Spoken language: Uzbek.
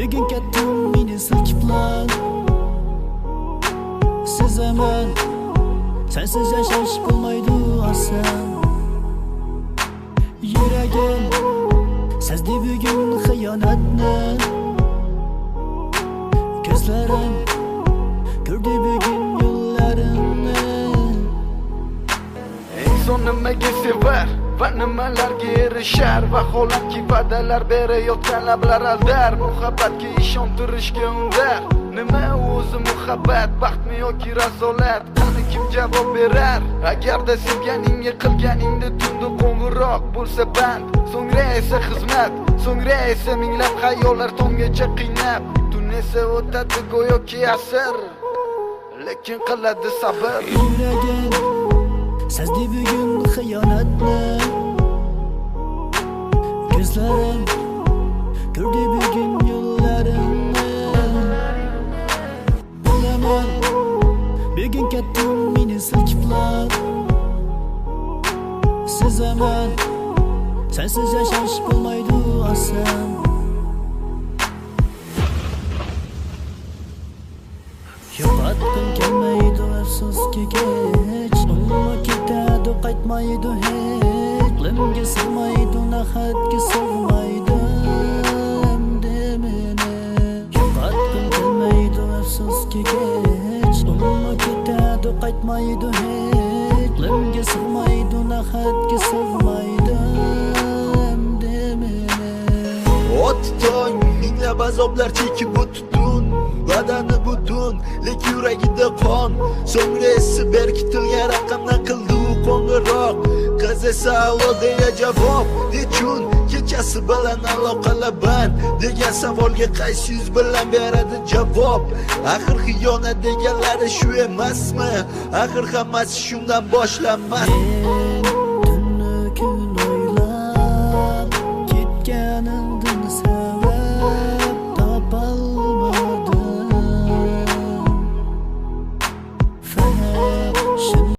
Bugün ketdim meni silkiplab Sezaman sensiz yashash bo'lmaydi oson Yuragim sezdi bugun xiyonatni Ko'zlarim ko'rdi bugun yo'llarimni Inson nimaga sevar va nimalarga erishar Vaholanki va'dalar berayotgan lablar aldar Muhabbatga ishontirishga undar Nima o'zi muhabbat, baxtmi yoki razolat Qani kim javob berar Agarda sevganingga qilganingda tunda qo'ng'iroq bo'lsa band So'ngra esa xizmat, so'ngra esa minglab xayollar tonggacha qiynab Tun esa o'tadi go'yoki asr Lekin qiladi sabr Yuragim sezdi bugun xiyonatni Ko'zlarim ko'rdi bugun yo'llarimni Bilaman bugun ketdim meni silkiplab Sezaman sensiz yashash bo'lmaydi oson Yo'qotgim kelmaydi afsuski kech Umuman ketadi qaytmaydi hech Limga sig'maydi nahatga sig'maydi Endi meni Yo'qotgim kelmaydi afsuski kech Umuman ketadi qaytmaydi hech Limga sig'maydi nahatga sig'maydi Endi meni Ot tong minglab azoblar chekib o'tdun Badani butun, lek yuragida qon So'ngra esi berkitilgan raqamdan qildi u qo'ng'iroq Qiz esa alo deya javob Nechun kechasi bilan aloqalar band Degan savolga qaysi yuz bilan beradi javob Axir xiyonat deganlari shu emasmi Axir hammasi shundan boshlanmas